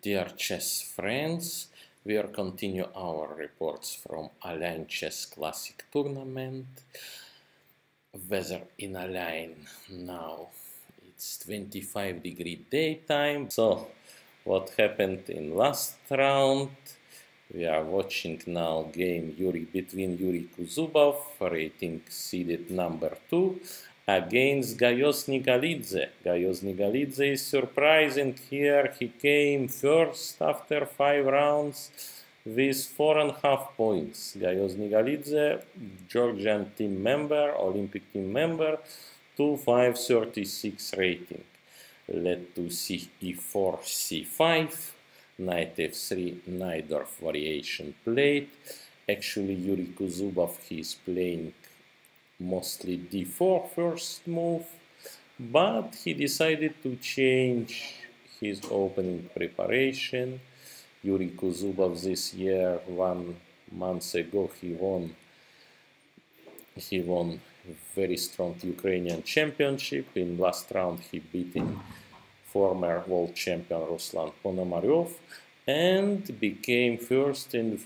Dear chess friends, we will continue our reports from Ain Chess Classic tournament. Weather in Ain now, it's 25-degree daytime. So, what happened in last round? We are watching now game Yuri between Yuri Kuzobov, rating seeded number 2, against Gaioz Nigalidze. Gaioz Nigalidze is surprising here. He came first after 5 rounds with 4.5 points. Gaioz Nigalidze, Georgian team member, Olympic team member, 2.536 rating. Led to e4, c5. Knight f3, Najdorf variation played. Actually, Yuri Kuzobov, he is playing mostly d4 first move, but he decided to change his opening preparation. Yuri Kuzobov this year, 1 month ago, he won very strong Ukrainian championship. In last round, he beat former world champion Ruslan Ponomaryov and became first in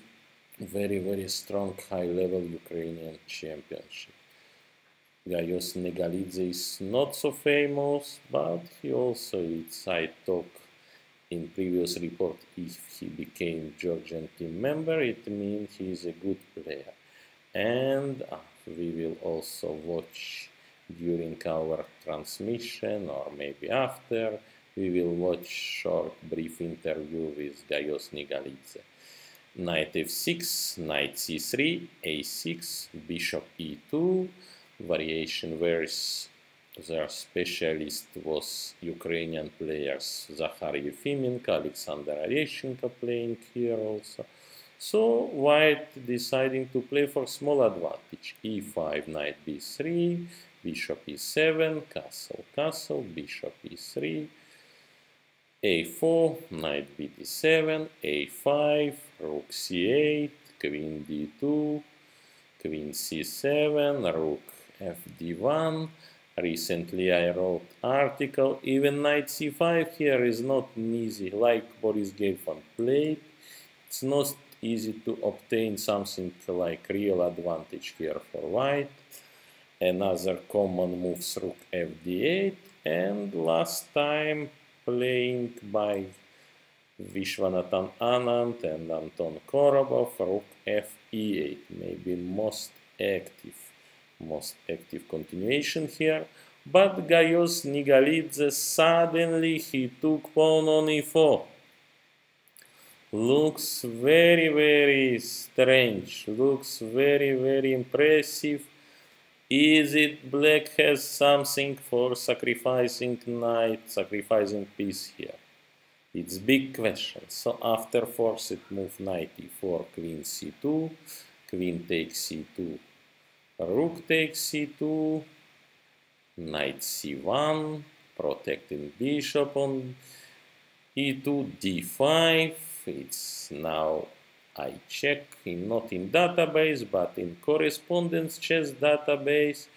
very strong high-level Ukrainian championship. Gaioz Nigalidze is not so famous, but he also, I talk in previous report, if he became Georgian team member, it means he is a good player. And we will also watch during our transmission, or maybe after, we will watch short brief interview with Gaioz Nigalidze. Knight f6, knight c3, a6, bishop e2, variation where their specialist was Ukrainian players Zakhar Yefimenko, Alexander Areshenko playing here also. So white deciding to play for small advantage. e5, knight b3, bishop e7, castle, castle, bishop e3, a4, knight b d7, a5, rook c8, queen d2, queen c7, rook fd1. Recently I wrote article, even knight c5 here is not easy, like Boris Gelfand played. It's not easy to obtain something like real advantage here for white. Another common moves rook fd8, and last time playing by Vishwanathan Anand and Anton Korobov, rook fe8, maybe most active continuation here. But Gaioz Nigalidze, suddenly he took pawn on e4. Looks very strange, looks very impressive. Is it black has something for sacrificing knight, sacrificing piece here? It's big question. So after forced move knight e4, queen c2, queen takes c2, rook takes c2, knight c1, protecting bishop on e2, d5. It's now, I check, not in database, but in correspondence chess database.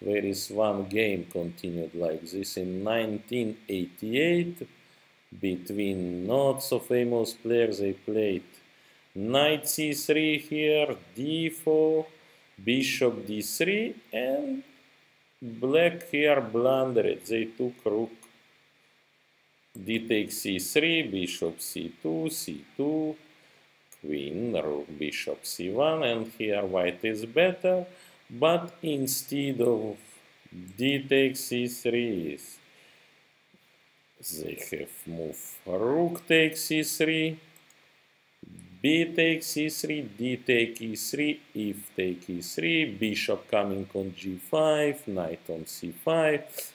There is one game continued like this in 1988 between not so famous players. They played knight c3 here, d4, bishop d3, and black here blundered. They took rook d takes c3, bishop c2, c2, queen, rook, bishop c1, and here white is better, but instead of d takes c3, they have move rook takes c3, b takes c3, d take e3, if take e3, bishop coming on g5, knight on c5.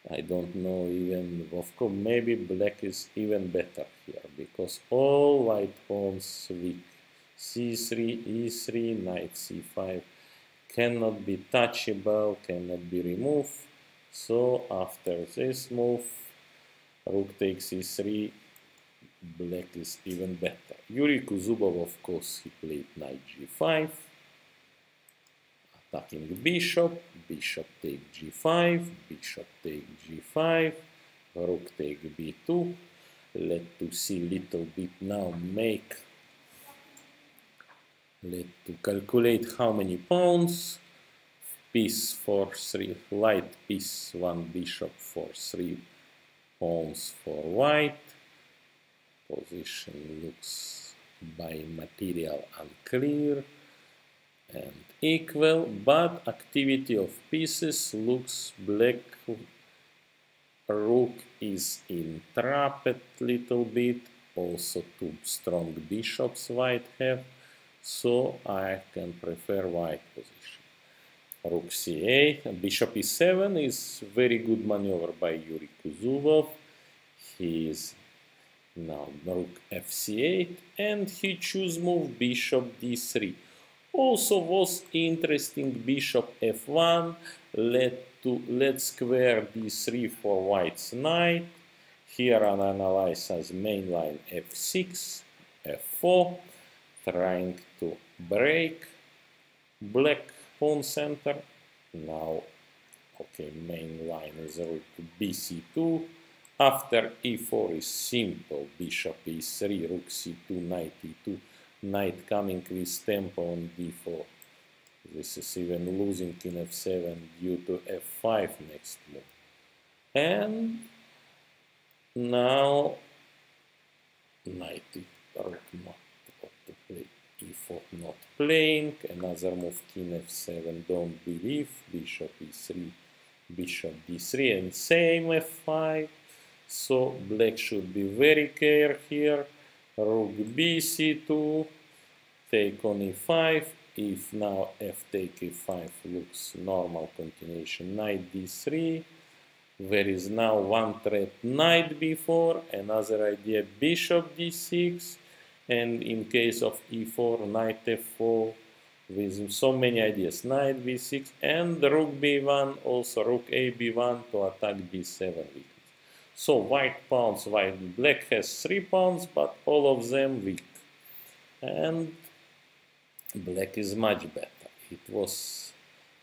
I don't know even, of course, maybe black is even better here, because all white pawns weak. c3, e3, knight c5 cannot be touchable, cannot be removed. So after this move, rook takes e3, black is even better. Yuri Kuzobov, of course, he played knight g5. Attacking bishop, bishop take g5, bishop take g5, rook take b2, Let's see little bit now. Let's calculate how many pawns. Piece for 3 white, piece 1 bishop for 3 pawns for white. Position looks by material unclear and equal, but activity of pieces looks black. Rook is entrapped little bit, also 2 strong bishops white have, so I can prefer white position. Rook c8, bishop e7 is very good maneuver by Yuri Kuzobov. He is now rook fc8 and he choose move bishop d3. Also was interesting bishop f1, let's square d3 for white's knight. Here I analyze as main line f6, f4, trying to break black pawn center. Now, okay, main line is rook bc2. After e4 is simple, bishop e3, rook c2, knight e2, knight coming with tempo on d4. This is even losing in f7 due to f5 next move. And now knight rook not to play, e4 not playing, another move king f7, don't believe, bishop e3, bishop d3, and same f5. So black should be very careful here. Rook bc2, take on e5. If now f take e5 looks normal continuation, knight d3. There is now one threat, knight b4, another idea, bishop d6, and in case of e4, knight f4, with so many ideas, knight b6, and rook b1, also rook a b1 to attack b7 weakness. So white pawns, black has 3 pawns, but all of them weak. And black is much better. It was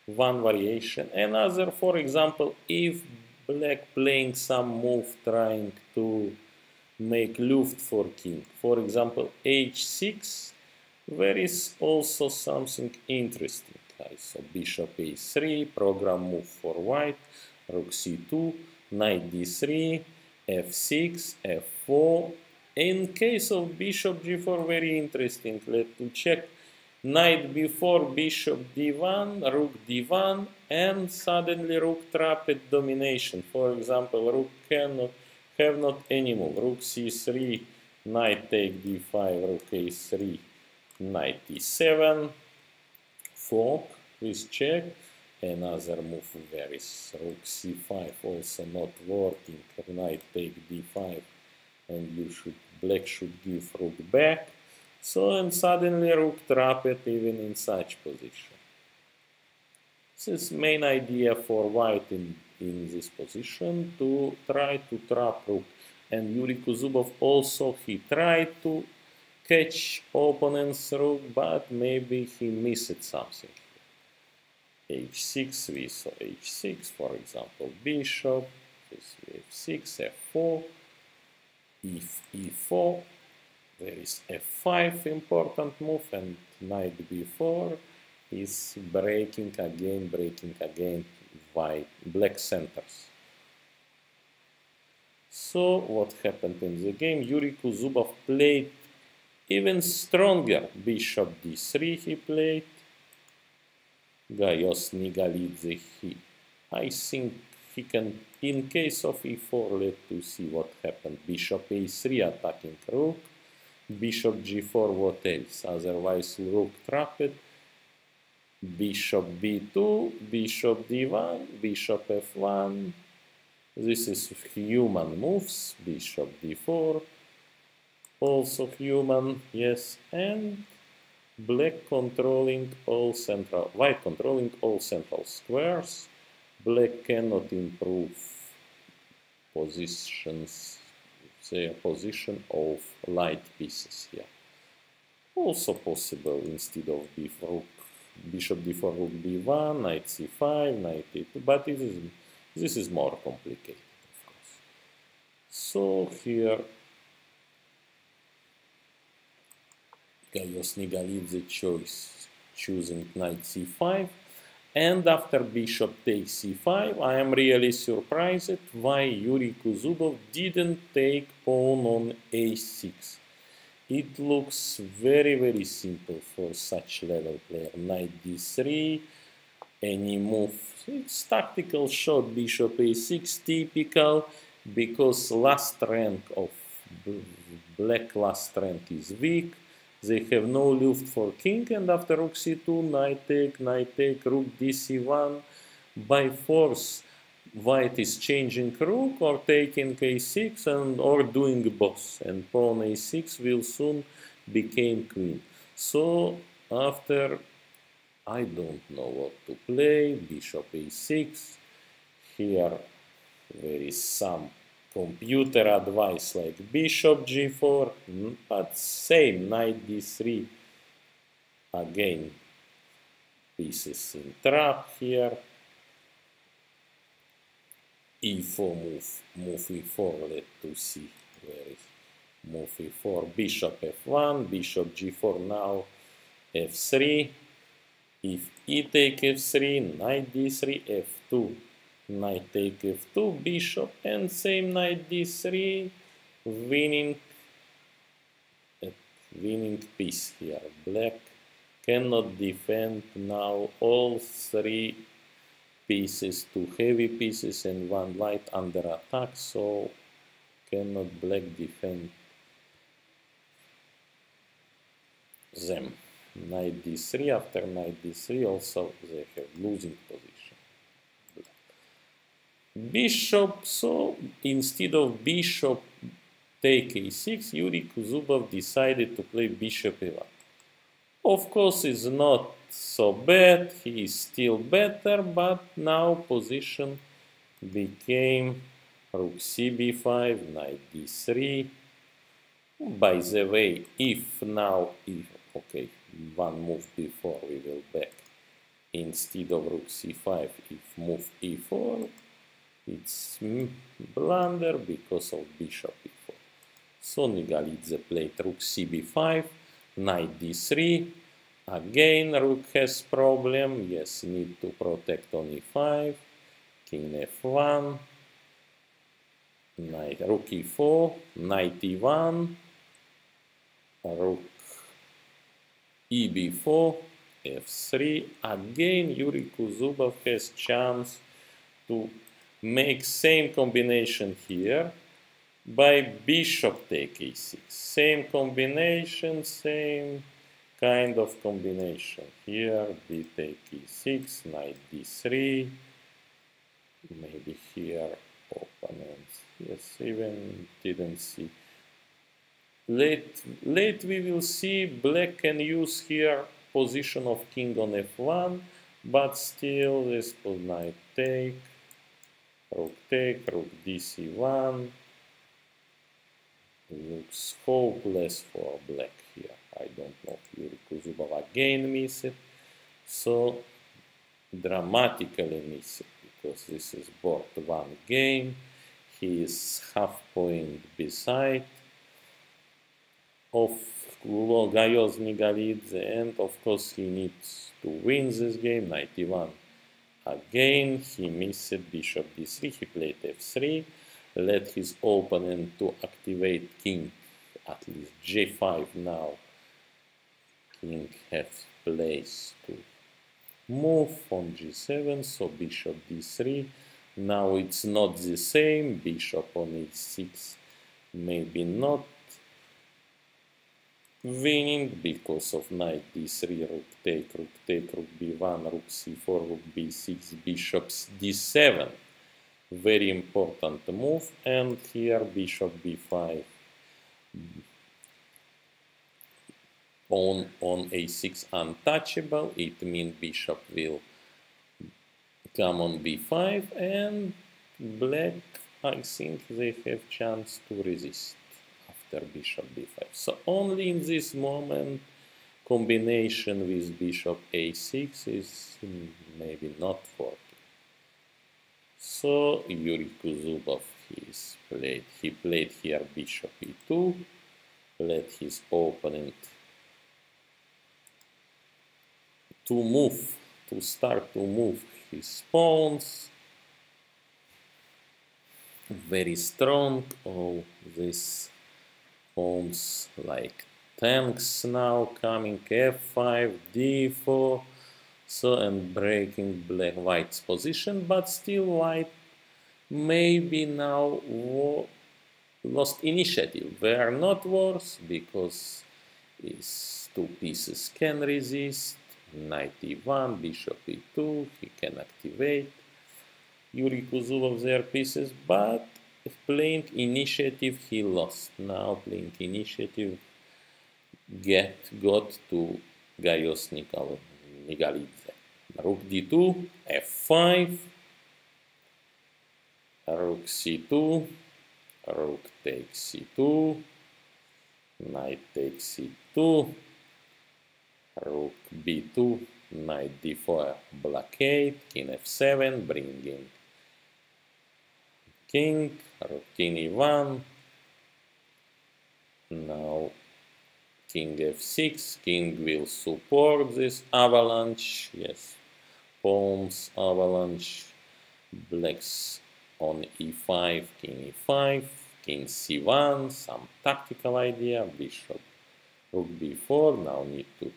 one variation. Another, for example, if black playing some move trying to make luft for king, for example h6, there is also something interesting. So bishop a3, program move for white, rook c2, knight d3, f6, f4. In case of bishop g4, very interesting. Let's check. Knight b4, bishop d1, rook d1, and suddenly rook trapped domination. For example, rook cannot have not any move. Rook c3, knight take d5, rook a3, knight d7, fork with check. Another move there is rook c5, also not working. Knight take d5, and black should give rook back. So, and suddenly rook trapped even in such position. This is main idea for white in this position, to try to trap rook. And Yuri Kuzubov also, he tried to catch opponent's rook, but maybe he missed something. h6, we saw h6, for example, bishop, this f6, f4, e4. There is f5 important move, and knight b4 is breaking again white black centers. So what happened in the game? Yuri Kuzubov played even stronger. Bishop d3 he played. Gaioz Nigalidze, I think he can, in case of e4, let's see what happened. Bishop a3 attacking rook. Bishop g4, what else? Otherwise rook trapped. Bishop b2, bishop d1, bishop f1. This is human moves. Bishop d4, also human, yes. And black controlling all central, white controlling all central squares. Black cannot improve positions, the position of light pieces here. Also possible instead of bishop d4, rook b1, knight c5, knight e2, but this is more complicated, of course. So here Gaioz Nigalidze choice, choosing knight c5. And after bishop takes c5, I am really surprised why Yuri Kuzobov didn't take pawn on a6. It looks very simple for such level player. Knight d3, any move. It's tactical shot, bishop a6, typical, because last rank of black last rank is weak. They have no luft for king, and after rook c2, knight take, rook dc1. By force, white is changing rook or taking a6 and or doing both, and pawn a6 will soon become queen. So after, I don't know what to play, bishop a6. Here there is some computer advice like bishop g4, but same, knight d3. Again, pieces in trap here. e4 move e4, let to see where is move e4, bishop f1, bishop g4, now f3, if e take f3, knight d3, f2, knight take f2, bishop, and same knight d3, winning piece here. Black cannot defend now all three pieces, two heavy pieces and one light under attack, so cannot black defend them. Knight d3, after knight d3 also they have losing position. Bishop, so instead of bishop take a6, Yuri Kuzobov decided to play bishop e1. Of course, it's not so bad, he is still better, but now position became rook cb5, knight d3. By the way, if okay, one move before we will back, instead of rook c5, if move e4, it's blunder because of bishop e4. So Nigalidze played rook cb5, knight d3. Again, rook has problem. Yes, need to protect on e5. King f1. Knight, rook e4. Knight e1. Rook eb4. f3. Again, Yuri Kuzobov has chance to make same combination here by bishop take e6. Same combination, same kind of combination. Here, b take e6, knight d3. Maybe here, opponents. Yes, even didn't see. Late we will see black can use here position of king on f1, but still this knight take, rook dc1. Looks hopeless for black here. I don't know if Yuri Kuzobov again miss it. So dramatically miss it, because this is board one game. He is half point beside of Gaioz Nigalidze, and of course he needs to win this game. Knight e1. Again he missed bishop d3, he played f3, let his opponent to activate king, at least j5 now. King has place to move on g7, so bishop d3. Now it's not the same, bishop on h6 maybe not winning because of knight d3, rook take, rook b1, rook c4, rook b6, bishop d7. Very important move, and here bishop b5. Pawn on a6 untouchable, it means bishop will come on b5, and black, I think they have chance to resist after bishop b5. So only in this moment combination with bishop a6 is maybe not working. So Yuri Kuzobov he played here bishop e2, let his opponent to start to move his pawns. Very strong. All these pawns like tanks now coming. F5, D4. So and breaking black white's position, but still white maybe now lost initiative. They are not worse because his two pieces can resist. Knight e1, bishop e2, he can activate. Yuri Kuzobov their pieces, but playing initiative he lost. Now playing initiative got to Gaioz Nigalidze. Rook d2, f5, rook c2, rook takes c2, knight takes c2, rook b2, knight d4, blockade, king f7, bringing king, rook king e1, now king f6, king will support this avalanche, yes, pawns avalanche, blacks on e5, king e5, king c1, some tactical idea, bishop, rook b4, now need to,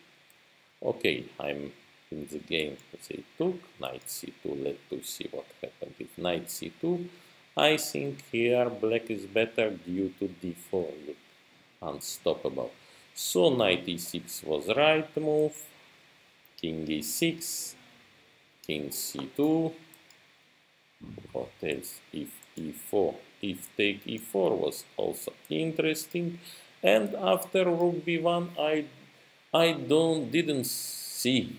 okay, I'm in the game, they took, knight c2, let's see what happened if knight c2, I think here black is better due to d4, look, unstoppable. So knight e6 was right move, king e6, king c2, what else, if e4, if take e4 was also interesting, and after rook b1 I didn't see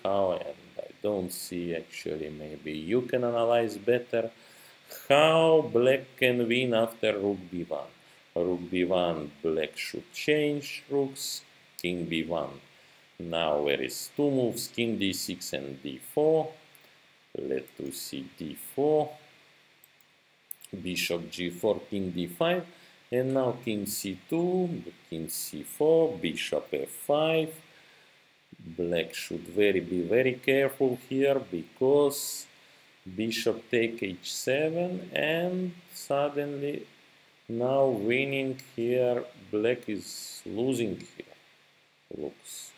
how, and I don't see actually, maybe you can analyze better how black can win after rook b1. Rook b1, black should change rooks, king b1. Now there is two moves, king d6 and d4. Let's see d4, bishop g4, king d5, and now king c2, king c4, bishop f5. Black should be very careful here because bishop take h7 and suddenly now winning here, black is losing here, looks.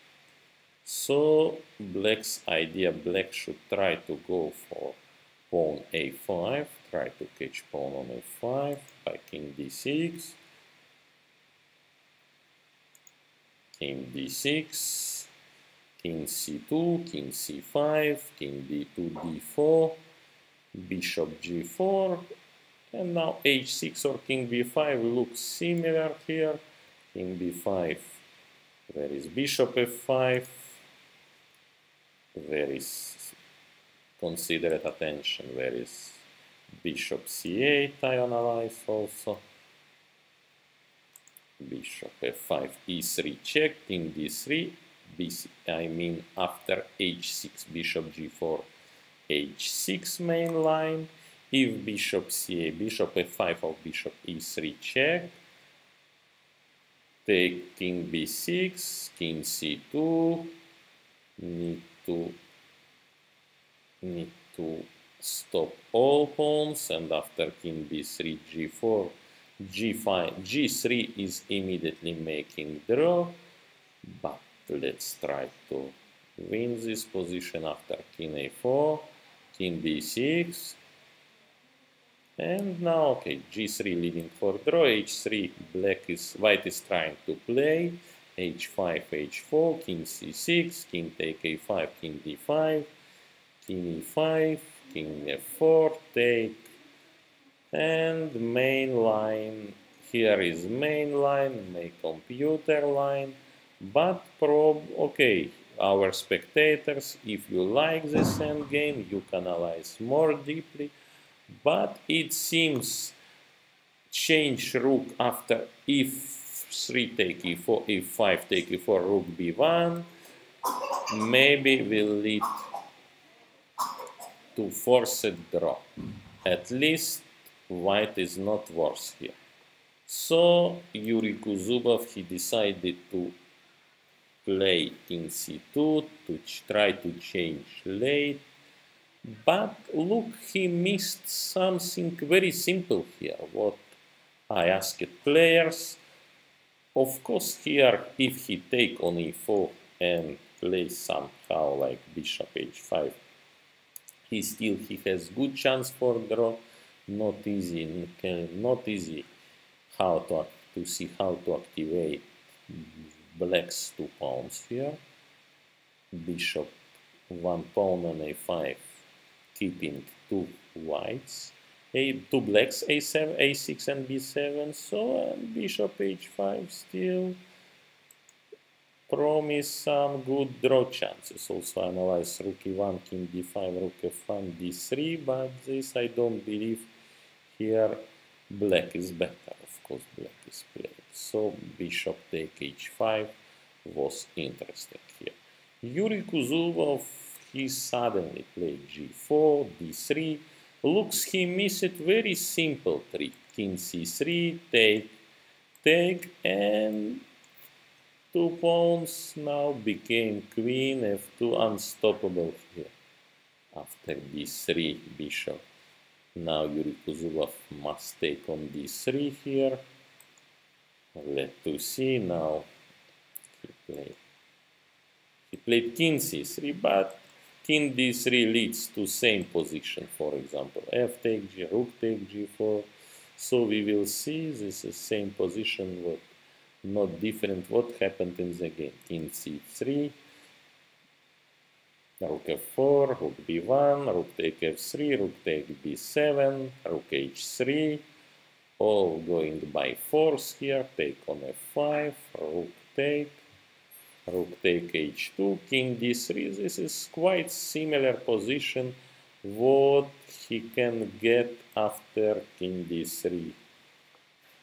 So black's idea, black should try to go for pawn a5, try to catch pawn on a5 by king d6, king d6, king c2, king c5, king d2, d4, bishop g4, and now h6 or king b5 looks similar here, king b5, there is bishop f5, there is considerate attention, there is bishop c8, I analyze also, bishop f5, e3 check, king d3, I mean after h6, bishop g4, h6 main line, if bishop c8, bishop f5 or bishop e3 check, take king b6, king c2, need to stop all pawns, and after king b3, g4, g5, g3 is immediately making draw, but let's try to win this position after king a4, king b6, and now okay, g3 leading for draw, h3, white is trying to play, h5, h4, king c6, king take a5, king d5, king e5, king f4, take, and main line, here is main line, make computer line, but okay, our spectators, if you like this endgame, you can analyze more deeply, but it seems change rook after f3 take e4, e5 take e4, rook b1, maybe will lead to forced draw. At least white is not worse here. So Yuri Kuzobov, he decided to play king c2 to try to change late. But look, he missed something very simple here. What I asked players. Of course, here, if he take on e4 and play somehow like bishop h5, he has good chance for draw. Not easy, not easy how to see how to activate black's 2 pawns here. Bishop 1 pawn on a5, keeping 2 whites. Two blacks, a7, a6 and b7, so bishop h5 still promise some good draw chances. Also analyze rook e1, king d5, rook f1, d3, but this I don't believe. Here black is better, of course black is played. So bishop take h5 was interesting here. Yuri Kuzobov, he suddenly played g4, d3. Looks he missed very simple trick. King c3, take, and 2 pawns now became queen f2, unstoppable here. After d3 bishop. Now Yuri Kuzubov must take on d3 here. Let's see now. He played king c3, but king d3 leads to same position, for example, f take g, rook take g4. So we will see this is same position, but not different what happened in the game. King c3, rook f4, rook b1, rook take f3, rook take b7, rook h3, all going by force here, take on f5, rook take h2, king d3. This is quite similar position what he can get after king d3,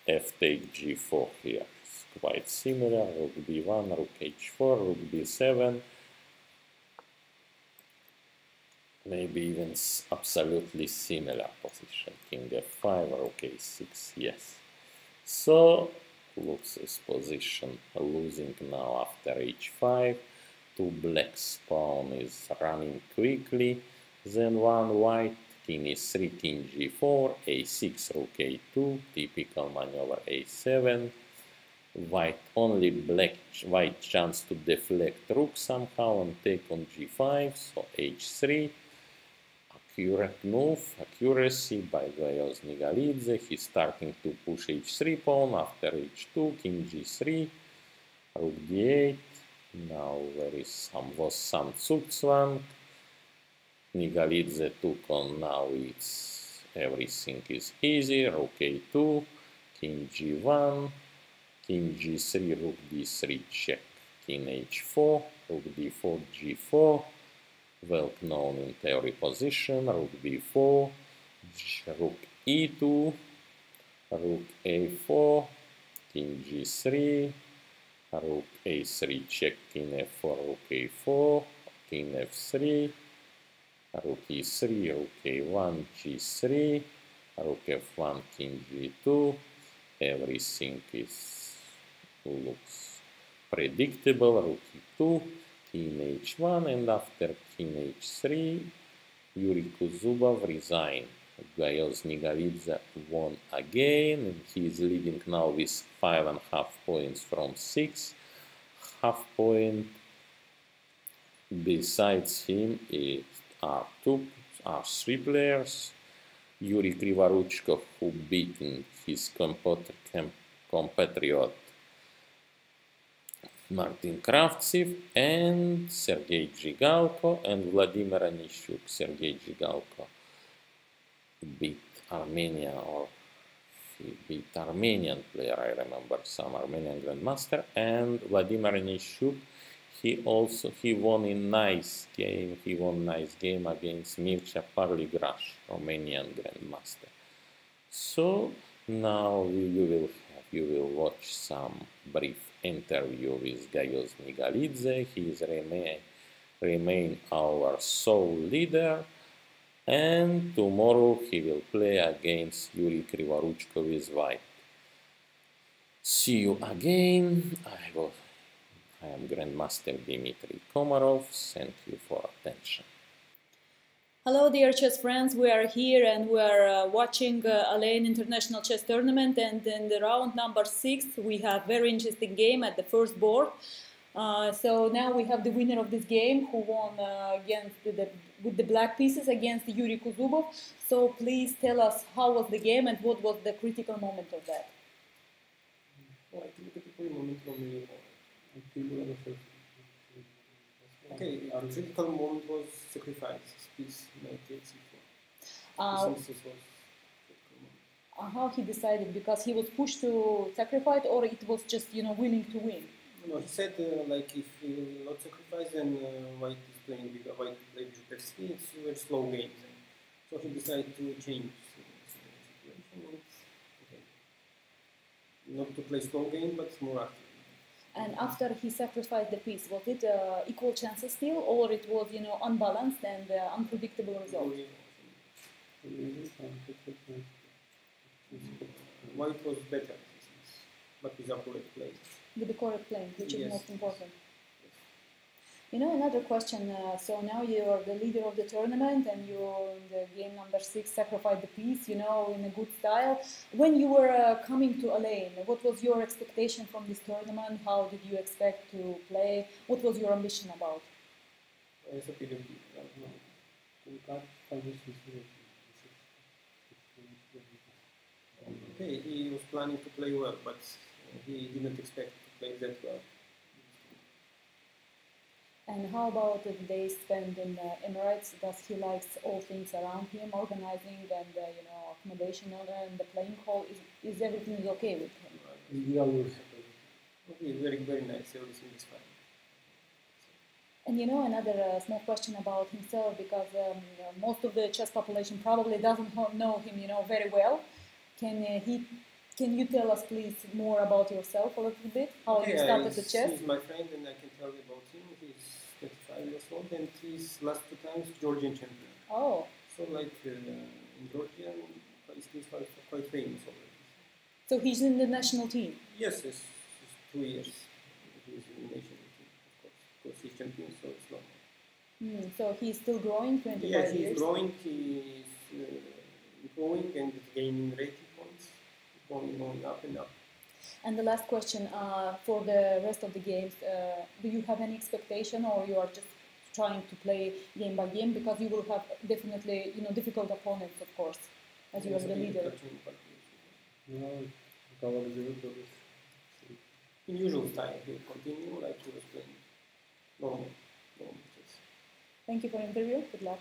f take g4 here. It's quite similar, rook b1, rook h4, rook b7, maybe even absolutely similar position, king f5, rook a6, yes. So looks this position losing now after h5. 2 black's pawn is running quickly. Then 1 white, king e3, king g4, a6, rook a2, typical maneuver a7. White only white chance to deflect rook somehow and take on g5, so h3. Accurate move, accuracy by Gaioz Nigalidze. He's starting to push h3 pawn after h2, king g3, rook d8. Now there is was some Zugzwang. Nigalidze took on, now it's everything is easy. Rook a2, king g1, king g3, rook d3 check, king h4, rook d4, g4. Well known in theory position, rook b4, rook e2, rook a4, king g3, rook a3 check, king f4, rook a4, king f3, rook e3, rook a1, g3, rook f1, king g2. Everything looks predictable. Rook e2, king h1, and after king h3, Yuri Kuzubov resigned. Gaioz Nigalidze won again, and he is leading now with 5.5 points from 6. Half point besides him are 3 players. Yuri Krivoruchko, who beaten his compatriot Martin Kravtsev, and Sergei Zhigalko and Vladimir Anishchuk. Sergei Zhigalko beat Armenia, or he beat Armenian player, I remember, some Armenian grandmaster, and Vladimir Anishchuk, he won a nice game. He won nice game against Mircea Parligrash, Romanian grandmaster. So now you will watch some brief interview with Gaioz Nigalidze. He is remain our sole leader, and tomorrow he will play against Yuri Krivoruchko with white. See you again. I am Grandmaster Dmitry Komarov. Thank you for attention. Hello dear chess friends, we are here and we are watching Ain International Chess Tournament, and in the round number 6 we have very interesting game at the first board. So now we have the winner of this game who won with the black pieces against Yuri Kuzobov. So please tell us how was the game and what was the critical moment of that. Well, I think the critical moment for me, the critical moment was sacrifice, piece, knight How he decided? Because he was pushed to sacrifice, or it was just willing to win? No, he said like if he will not sacrifice, then white is playing white play bishop f3. It's a very slow game. So he decided to change the situation. Okay. Not to play slow game, but more active. And after he sacrificed the piece, was it equal chances still, or it was unbalanced and unpredictable result? White was better, but with accurate play. With the correct playing, which is most important. Yes. Another question. So now you are the leader of the tournament, and you in the game number 6 sacrificed the piece, in a good style. When you were coming to Ain, what was your expectation from this tournament? How did you expect to play? What was your ambition about? Okay, he was planning to play well, but he didn't expect to play that well. And how about the days spent in the Emirates? Does he likes all things around him, organizing and accommodation and the playing hall? Is everything okay with him? Okay, very, very nice. Everything is fine. And another small question about himself, because most of the chess population probably doesn't know him, very well. Can you tell us, please, more about yourself a little bit? How you started the chess? He's my friend, and I can tell you about him. He's 35 years old, and he's last 2 times Georgian champion. Oh. So, like in Georgia, he's quite famous already. So he's in the national team? Yes, it's 2 years. He's in the national team, of course, because he's champion, so it's normal. So he's still growing, 25 years? Yeah, he's growing. He's growing and gaining rating points, going up and up. And the last question, for the rest of the games, do you have any expectation, or you are just trying to play game by game? Because you will have definitely, difficult opponents, of course, as you are the leader. In usual style, he will continue like he was playing normal chess. Thank you for the interview. Good luck.